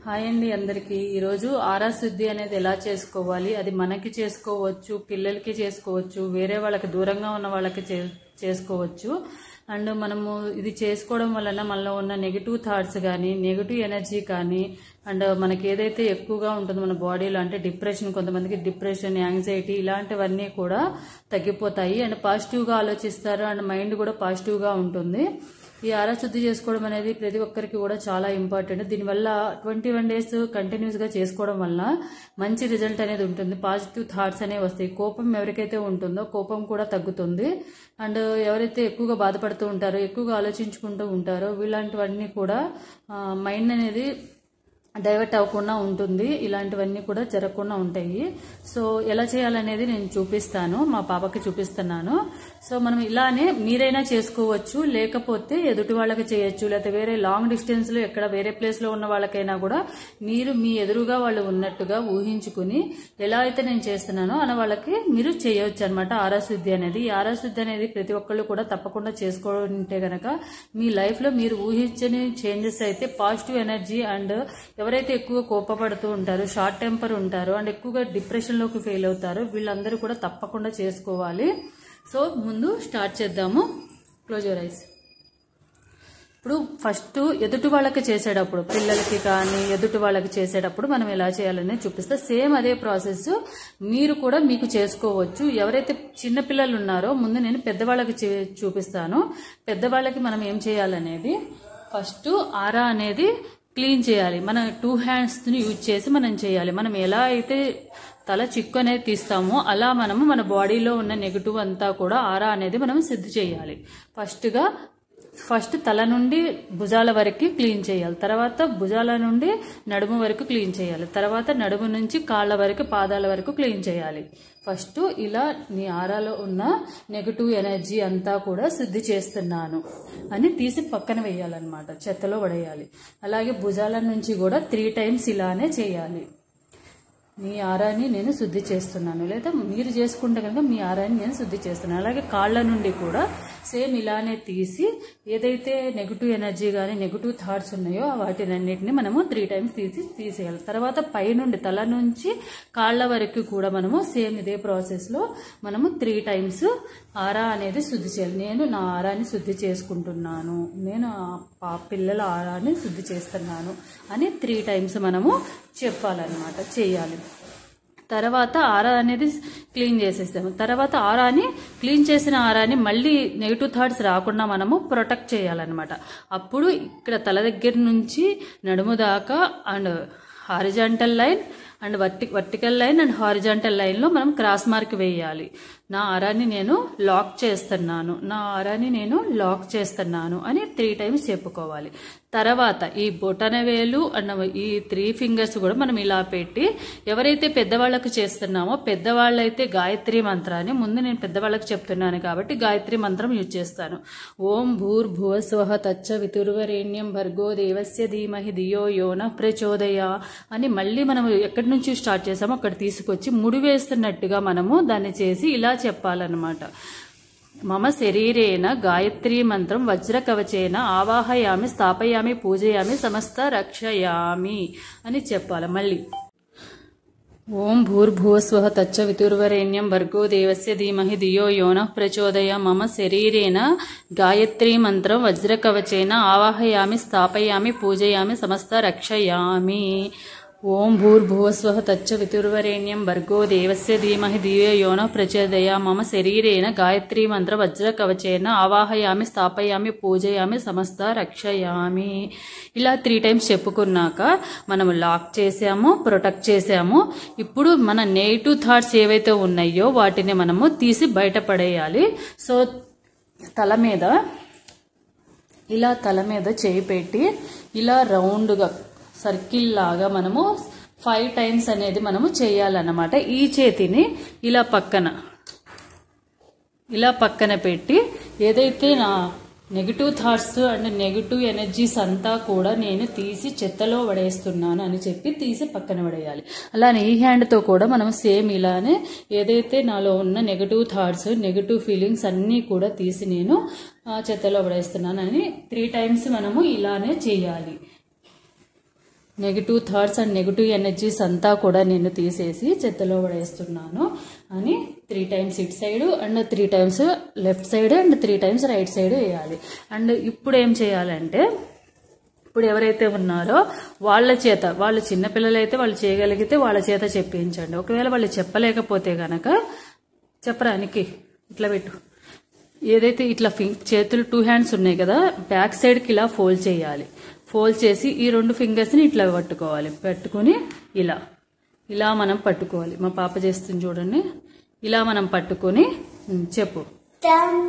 Hi అండి అందరికీ ఈరోజు ఆరా శుద్ధి అనేది ఎలా చేసుకోవాలి, అది మనకి చేసుకోవచ్చు, పిల్లలకి చేసుకోవచ్చు, వేరే వాళ్ళకి దూరంగా ఉన్న వాళ్ళకి చేసుకోవచ్చు. అండ్ మనము ఇది చేసుకోవడం వలన మనలో ఉన్న నెగిటివ్ థాట్స్ కానీ నెగిటివ్ ఎనర్జీ కానీ అండ్ మనకి ఏదైతే ఎక్కువగా ఉంటుందో మన బాడీలో, అంటే డిప్రెషన్, కొంతమందికి డిప్రెషన్, యాంగ్జైటీ ఇలాంటివన్నీ కూడా తగ్గిపోతాయి. అండ్ పాజిటివ్గా ఆలోచిస్తారు అండ్ మైండ్ కూడా పాజిటివ్గా ఉంటుంది. ఈ ఆరా శుద్ధి చేసుకోవడం అనేది ప్రతి ఒక్కరికి కూడా చాలా ఇంపార్టెంట్. దీనివల్ల 21 days కంటిన్యూస్గా చేసుకోవడం వల్ల మంచి రిజల్ట్ అనేది ఉంటుంది. పాజిటివ్ థాట్స్ అనేవి వస్తాయి. కోపం ఎవరికైతే ఉంటుందో కోపం కూడా తగ్గుతుంది. అండ్ ఎవరైతే ఎక్కువగా బాధపడుతూ ఉంటారో, ఎక్కువగా ఆలోచించుకుంటూ ఉంటారో, వీళ్ళంటివన్నీ కూడా మైండ్ అనేది డైవర్ట్ అవ్వకుండా ఉంటుంది. ఇలాంటివన్నీ కూడా జరగకుండా ఉంటాయి. సో ఎలా చేయాలనేది నేను చూపిస్తాను, మా పాపకి చూపిస్తున్నాను. సో మనం ఇలానే మీరైనా చేసుకోవచ్చు, లేకపోతే ఎదుటి వాళ్ళకి చేయొచ్చు, లేకపోతే వేరే లాంగ్ డిస్టెన్స్ లో ఎక్కడ వేరే ప్లేస్ లో ఉన్న వాళ్ళకైనా కూడా మీరు మీ ఎదురుగా వాళ్ళు ఉన్నట్టుగా ఊహించుకుని ఎలా అయితే నేను చేస్తున్నానో అన్న వాళ్ళకి మీరు చేయొచ్చు అనమాట ఆరా శుద్ధి అనేది. ఈ ఆరా శుద్ధి అనేది ప్రతి ఒక్కళ్ళు కూడా తప్పకుండా చేసుకోవాలంటే గనక మీ లైఫ్ లో మీరు ఊహించని చేంజెస్ అయితే పాజిటివ్ ఎనర్జీ అండ్ ఎవరైతే ఎక్కువ కోపపడుతూ ఉంటారో, షార్ట్ టెంపర్ ఉంటారో అండ్ ఎక్కువగా డిప్రెషన్లోకి ఫెయిల్ అవుతారో వీళ్ళందరూ కూడా తప్పకుండా చేసుకోవాలి. సో ముందు స్టార్ట్ చేద్దాము. Close your eyes. ఇప్పుడు ఫస్ట్ ఎదుటి వాళ్ళకి చేసేటప్పుడు, పిల్లలకి కానీ ఎదుటి వాళ్ళకి చేసేటప్పుడు మనం ఎలా చేయాలని చూపిస్తే సేమ్ అదే ప్రాసెస్ మీరు కూడా మీకు చేసుకోవచ్చు. ఎవరైతే చిన్నపిల్లలు ఉన్నారో ముందు నేను పెద్దవాళ్ళకి చూపిస్తాను. పెద్దవాళ్ళకి మనం ఏం చేయాలనేది, ఫస్ట్ ఆరా అనేది క్లీన్ చేయాలి. మన 2 hands యూజ్ చేసి మనం చేయాలి. మనం ఎలా అయితే తల చిక్కు అనేది తీస్తామో అలా మనము మన బాడీలో ఉన్న నెగిటివ్ అంతా కూడా ఆరా అనేది మనం శుద్ధి చేయాలి. ఫస్ట్ తల నుండి భుజాల వరకు క్లీన్ చేయాలి, తర్వాత భుజాల నుండి నడుము వరకు క్లీన్ చేయాలి, తర్వాత నడుము నుంచి కాళ్ళ వరకు, పాదాల వరకు క్లీన్ చేయాలి. ఫస్ట్ ఇలా నీ ఆరాలో ఉన్న నెగిటివ్ ఎనర్జీ అంతా కూడా శుద్ధి చేస్తున్నాను అని తీసి పక్కన వేయాలన్నమాట, చెత్తలో పడేయాలి. అలాగే భుజాల నుంచి కూడా 3 times ఇలానే చేయాలి. మీ ఆరాన్ని నేను శుద్ధి చేస్తున్నాను, లేదా మీరు చేసుకుంటే కనుక మీ ఆరాన్ని నేను శుద్ధి చేస్తున్నాను. అలాగే కాళ్ళ నుండి కూడా సేమ్ ఇలానే తీసి ఏదైతే నెగిటివ్ ఎనర్జీ కానీ నెగిటివ్ థాట్స్ ఉన్నాయో వాటినన్నిటిని మనము 3 times తీసేయాలి. తర్వాత పైనుండి తల నుంచి కాళ్ళ వరకు కూడా మనము సేమ్ ఇదే ప్రాసెస్లో మనము 3 times ఆరా అనేది శుద్ధి చేయాలి. నేను నా ఆరాన్ని శుద్ధి చేసుకుంటున్నాను, నేను పిల్లల ఆరాన్ని శుద్ధి చేస్తున్నాను అని 3 times మనము చెప్పాలన్నమాట, చేయాలి. తర్వాత ఆరా అనేది క్లీన్ చేసేస్తాము. తర్వాత ఆరాని క్లీన్ చేసిన ఆరాని మళ్ళీ నెగిటివ్ థాట్స్ రాకుండా మనము ప్రొటెక్ట్ చేయాలన్నమాట. అప్పుడు ఇక్కడ తల దగ్గర నుంచి నడుము దాకా and horizontal line and vertical line and horizontal లైన్లో మనం క్రాస్ మార్క్ వేయాలి. నా ఆరాన్ని నేను లాక్ చేస్తున్నాను, నా ఆరాన్ని నేను లాక్ చేస్తున్నాను అని 3 times చెప్పుకోవాలి. తర్వాత ఈ బొటనవేలు అండ్ ఈ 3 fingers కూడా మనం ఇలా పెట్టి ఎవరైతే పెద్దవాళ్ళకు చేస్తున్నామో పెద్దవాళ్ళైతే గాయత్రి మంత్రాన్ని, ముందు నేను పెద్దవాళ్ళకి చెప్తున్నాను కాబట్టి గాయత్రి మంత్రం యూజ్ చేస్తాను. ఓం భూర్భువస్వః తత్సవితుర్వరేణ్యం భర్గో దేవస్య ధీమహి ధియో యోనః ప్రచోదయా అని మళ్ళీ మనం ఎక్కడి నుంచి స్టార్ట్ చేసామో అక్కడ తీసుకొచ్చి ముడి వేస్తున్నట్టుగా మనము దాన్ని చేసి ఇలా చెప్పాలన్నమాట. మమ శరీరేణ గాయత్రీ మంత్రం వజ్రకవచేన ఆవాహయామి స్థాపయామి పూజయామి సమస్త రక్షయామి అని చెప్పాలి. మళ్ళీ ఓం భూర్భువస్వః తత్సవితుర్వరేణ్యం భర్గో దేవస్య ధీమహి ధియో యోనః ప్రచోదయ మమ శరీరేణ గాయత్రీ మంత్రం వజ్రకవచేన ఆవాహయామి స్థాపయామి పూజయామి సమస్త రక్షయామి. ఓం భూర్భువస్వః తత్సవితుర్వరేణ్యం భర్గో దేవస్య ధీమహి ధియో యోనః ప్రచోదయామి మమ శరీరేణ గాయత్రీ మంత్ర వజ్రకవచేన ఆవాహయామి స్థాపయామి పూజయామి సమస్త రక్షయామి. ఇలా 3 times చెప్పుకున్నాక మనము లాక్ చేసాము, ప్రొటెక్ట్ చేసాము. ఇప్పుడు మన నెగిటివ్ థాట్స్ ఏవైతే ఉన్నాయో వాటిని మనము తీసి బయటపడేయాలి. సో తల మీద చేయి పెట్టి ఇలా రౌండ్గా సర్కిల్ లాగా మనము 5 times అనేది మనము చేయాలన్నమాట. ఈ చేతిని ఇలా పక్కన పెట్టి ఏదైతే నా negative thoughts and negative energies అంతా కూడా నేను తీసి చెత్తలో పడేస్తున్నాను అని చెప్పి తీసి పక్కన పడేయాలి. అలానే ఈ హ్యాండ్తో కూడా మనం సేమ్ ఇలానే ఏదైతే నాలో ఉన్న నెగిటివ్ థాట్స్ నెగిటివ్ ఫీలింగ్స్ అన్నీ కూడా తీసి నేను చెత్తలో పడేస్తున్నాను అని 3 times మనము ఇలానే చేయాలి. Negative thoughts and negative energies అంతా కూడా నేను తీసేసి చెత్తలో పడేస్తున్నాను అని 3 times ఇటు side and 3 times left side and 3 times right side వేయాలి. అండ్ ఇప్పుడు ఏం చేయాలంటే, ఇప్పుడు ఎవరైతే ఉన్నారో వాళ్ళ చేత, వాళ్ళు చిన్నపిల్లలైతే వాళ్ళు చేయగలిగితే వాళ్ళ చేత చెప్పించండి. ఒకవేళ వాళ్ళు చెప్పలేకపోతే గనక చెప్పరానికి ఇట్లా పెట్టు, ఏదైతే ఇట్లా చేతులు 2 hands ఉన్నాయి కదా, బ్యాక్ సైడ్కి ఇలా ఫోల్డ్ చేయాలి. ఫోల్డ్ చేసి ఈ 2 ఫింగర్స్ని ఇట్లా పట్టుకోవాలి. పట్టుకుని ఇలా ఇలా మనం పట్టుకోవాలి. మా పాప చేస్తుంది చూడండి. ఇలా మనం పట్టుకొని చెప్పు, ధమ్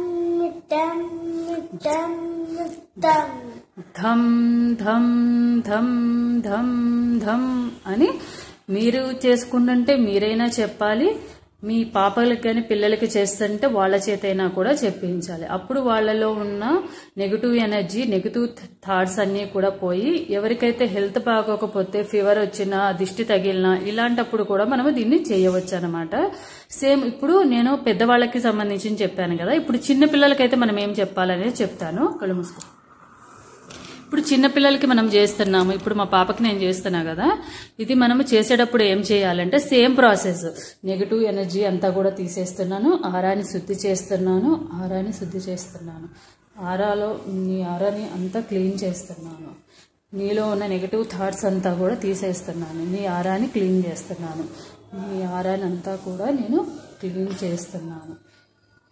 ధమ్ ధమ్ ధమ్ ధమ్ అని మీరు చేసుకుంటుంటే మీరైనా చెప్పాలి. మీ పాపలకి కానీ పిల్లలకి చేస్తుంటే వాళ్ళ చేతైనా కూడా చెప్పించాలి. అప్పుడు వాళ్ళలో ఉన్న నెగిటివ్ ఎనర్జీ, నెగిటివ్ థాట్స్ అన్నీ కూడా పోయి, ఎవరికైతే హెల్త్ బాగోకపోతే, ఫీవర్ వచ్చినా, దిష్టి తగిలినా, ఇలాంటప్పుడు కూడా మనము దీన్ని చేయవచ్చు అనమాట. సేమ్ ఇప్పుడు నేను పెద్దవాళ్ళకి సంబంధించి చెప్పాను కదా, ఇప్పుడు చిన్న పిల్లలకైతే మనం ఏం చెప్పాలనేది చెప్తాను. కళ్ళు మూసుకో. ఇప్పుడు చిన్నపిల్లలకి మనం చేస్తున్నాము. ఇప్పుడు మా పాపకి నేను చేస్తున్నా కదా, ఇది మనము చేసేటప్పుడు ఏం చేయాలంటే సేమ్ ప్రాసెస్. నెగిటివ్ ఎనర్జీ అంతా కూడా తీసేస్తున్నాను, ఆరాని శుద్ధి చేస్తున్నాను, ఆరాని శుద్ధి చేస్తున్నాను. ఆరాలో నీ ఆరాని అంతా క్లీన్ చేస్తున్నాను. నీలో ఉన్న నెగిటివ్ థాట్స్ అంతా కూడా తీసేస్తున్నాను. నీ ఆరాని క్లీన్ చేస్తున్నాను. నీ ఆరాని అంతా కూడా నేను క్లీన్ చేస్తున్నాను.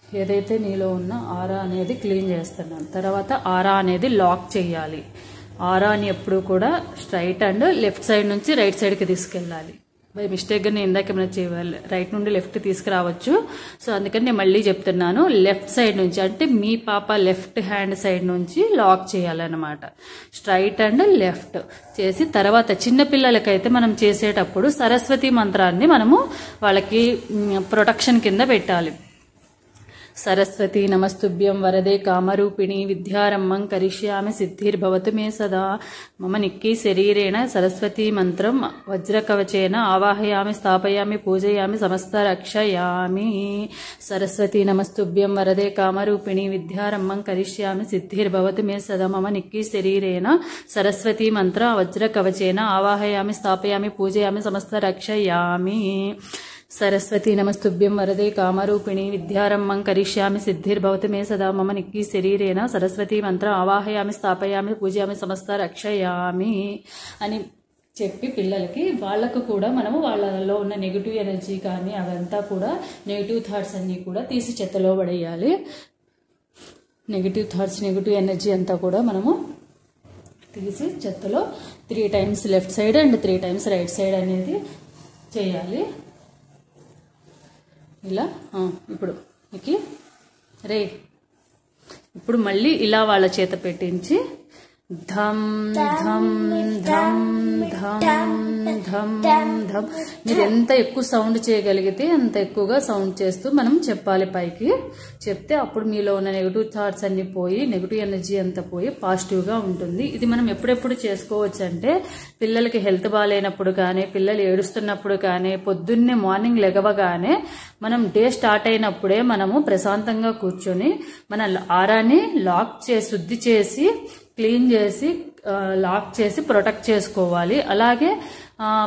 ఏదైతే నీలో ఉన్న ఆరా అనేది క్లీన్ చేస్తున్నాను. తర్వాత ఆరా అనేది లాక్ చేయాలి. ఆరాని ఎప్పుడు కూడా స్ట్రైట్ అండ్ లెఫ్ట్ సైడ్ నుంచి రైట్ సైడ్కి తీసుకెళ్ళాలి. బై మిస్టేక్గా నేను ఇందాక ఏమైనా చేయాలి, రైట్ నుండి లెఫ్ట్ తీసుకురావచ్చు. సో అందుకని నేను మళ్ళీ చెప్తున్నాను, లెఫ్ట్ సైడ్ నుంచి, అంటే మీ పాప లెఫ్ట్ హ్యాండ్ సైడ్ నుంచి లాక్ చేయాలన్నమాట. స్ట్రైట్ అండ్ లెఫ్ట్ చేసి తర్వాత చిన్నపిల్లలకైతే మనం చేసేటప్పుడు సరస్వతి మంత్రాన్ని మనము వాళ్ళకి ప్రొటెక్షన్ కింద పెట్టాలి. సరస్వతి నమస్తుభ్యం వరదే కామరూపిణి విద్యారంభం కరిష్యామి సిద్ధిర్భవతు మే సదా. మమ నిక్కీ శరీరేణ సరస్వతీ మంత్రం వజ్రకవచేన ఆవాహయామి స్థాపయామి పూజయామి సమస్త రక్షయామి. సరస్వతి నమస్తుభ్యం వరదే కామరూపిణి విద్యారంభం కరిష్యామి సిద్ధిర్భవతు మే సదా. మమ నిక్కీ శరీరేణ సరస్వతీ మంత్ర వజ్రకవచేన ఆవాహయామి స్థాపయామి పూజయామి సమస్త రక్షయామి. సరస్వతి నమస్తుభ్యం వరదే కామరూపిణి విద్యారంభం కరిష్యామి సిద్ధిర్భవతు మే సదా. మమ నిక్కీ శరీరేణ సరస్వతీ మంత్ర ఆవాహయామి స్థాపయామి పూజయామి సమస్త రక్షయామి అని చెప్పి పిల్లలకి, వాళ్ళకు కూడా మనము వాళ్ళలో ఉన్న నెగిటివ్ ఎనర్జీ కానీ అవంతా కూడా నెగిటివ్ థాట్స్ అన్నీ కూడా తీసి చెత్తలో పడేయాలి. నెగిటివ్ థాట్స్, నెగిటివ్ ఎనర్జీ అంతా కూడా మనము తీసి చెత్తలో 3 times left side and 3 times right side అనేది చేయాలి. ఇలా ఇప్పుడు మీకు రే ఇప్పుడు మళ్ళీ ఇలా వాళ్ళ చేత పెట్టించి ధమ్ ధమ్ ధమ్ ధమ్ ధమ్ ధమ్. మీరు ఎంత ఎక్కువ సౌండ్ చేయగలిగితే అంత ఎక్కువగా సౌండ్ చేస్తూ మనం చెప్పాలి పైకి. చెప్తే అప్పుడు మీలో ఉన్న నెగిటివ్ థాట్స్ అన్ని పోయి, నెగిటివ్ ఎనర్జీ అంతా పోయి పాజిటివ్గా ఉంటుంది. ఇది మనం ఎప్పుడెప్పుడు చేసుకోవచ్చు అంటే, పిల్లలకి హెల్త్ బాగాలేనప్పుడు కానీ, పిల్లలు ఏడుస్తున్నప్పుడు కానీ, పొద్దున్నే మార్నింగ్ లెగవగానే మనం డే స్టార్ట్ అయినప్పుడే మనము ప్రశాంతంగా కూర్చొని మన ఆరాన్ని లాక్ చేసి, శుద్ధి చేసి, క్లీన్ చేసి, లాక్ చేసి ప్రొటెక్ట్ చేసుకోవాలి. అలాగే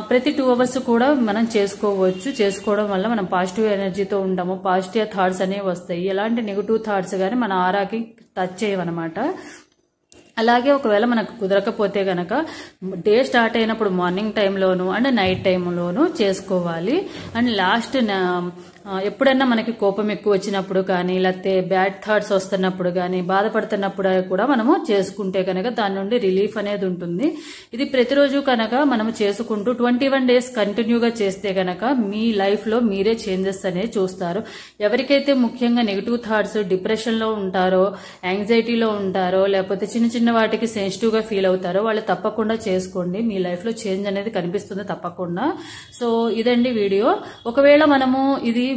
ప్రతి 2 hours కూడా మనం చేసుకోవచ్చు. చేసుకోవడం వల్ల మనం పాజిటివ్ ఎనర్జీతో ఉంటాము, పాజిటివ్ థాట్స్ అనేవి వస్తాయి. ఎలాంటి నెగిటివ్ థాట్స్ కానీ మన ఆరాకి టచ్ చేయవన్నమాట. అలాగే ఒకవేళ మనకు కుదరకపోతే గనక డే స్టార్ట్ అయినప్పుడు మార్నింగ్ టైంలోను అండ్ నైట్ టైంలోను చేసుకోవాలి. అండ్ లాస్ట్ ఎప్పుడైనా మనకి కోపం ఎక్కువ వచ్చినప్పుడు కానీ, లేకపోతే బ్యాడ్ థాట్స్ వస్తున్నప్పుడు కానీ, బాధపడుతున్నప్పుడు కూడా మనము చేసుకుంటే కనుక దాని నుండి రిలీఫ్ అనేది ఉంటుంది. ఇది ప్రతిరోజు కనుక మనము చేసుకుంటూ 21 days కంటిన్యూగా చేస్తే కనుక మీ లైఫ్లో మీరే చేంజెస్ అనేవి చూస్తారు. ఎవరికైతే ముఖ్యంగా నెగిటివ్ థాట్స్, డిప్రెషన్లో ఉంటారో, యాంగ్జైటీలో ఉంటారో, లేకపోతే చిన్న చిన్న వాటికి సెన్సిటివ్గా ఫీల్ అవుతారో వాళ్ళు తప్పకుండా చేసుకోండి. మీ లైఫ్లో చేంజ్ అనేది కనిపిస్తుంది తప్పకుండా. సో ఇదండి వీడియో. ఒకవేళ మనము ఇది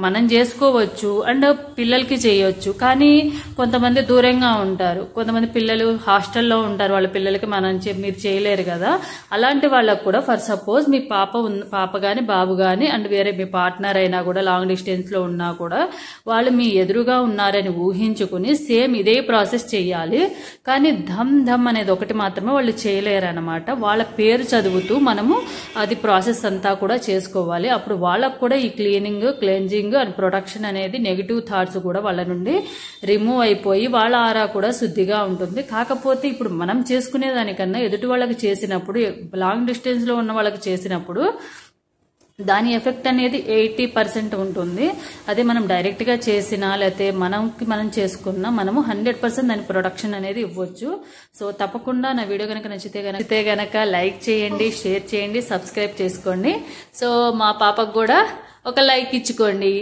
మనం చేసుకోవచ్చు అండ్ పిల్లలకి చేయొచ్చు. కానీ కొంతమంది దూరంగా ఉంటారు, కొంతమంది పిల్లలు హాస్టల్లో ఉంటారు, వాళ్ళ పిల్లలకి మీరు చేయలేరు కదా. అలాంటి వాళ్ళకు కూడా ఫర్ సపోజ్ మీ పాప కానీ బాబు కానీ అండ్ వేరే మీ పార్ట్నర్ అయినా కూడా లాంగ్ డిస్టెన్స్ లో ఉన్నా కూడా వాళ్ళు మీ ఎదురుగా ఉన్నారని ఊహించుకుని సేమ్ ఇదే ప్రాసెస్ చేయాలి. కానీ ధమ్ అనేది ఒకటి మాత్రమే వాళ్ళు చేయలేరు అనమాట. వాళ్ళ పేరు చదువుతూ మనము అది ప్రాసెస్ అంతా కూడా చేసుకోవాలి. అప్పుడు వాళ్ళకు కూడా ఈ క్లెన్జింగ్ అండ్ ప్రొటెక్షన్ అనేది నెగిటివ్ థాట్స్ కూడా వాళ్ళ నుండి రిమూవ్ అయిపోయి వాళ్ళ ఆరా కూడా శుద్ధిగా ఉంటుంది. కాకపోతే ఇప్పుడు మనం చేసుకునే దానికన్నా ఎదుటి వాళ్ళకి చేసినప్పుడు, లాంగ్ డిస్టెన్స్ లో ఉన్న వాళ్ళకి చేసినప్పుడు దాని ఎఫెక్ట్ అనేది 80% ఉంటుంది. అదే మనం డైరెక్ట్ గా చేసినా లేకపోతే మనం చేసుకున్నా మనము 100% దాని ప్రొడక్షన్ అనేది ఇవ్వచ్చు. సో తప్పకుండా నా వీడియో కనుక నచ్చితే గనక లైక్ చేయండి, షేర్ చేయండి, సబ్స్క్రైబ్ చేసుకోండి. సో మా పాపకు కూడా ఒక లైక్ ఇచ్చుకోండి.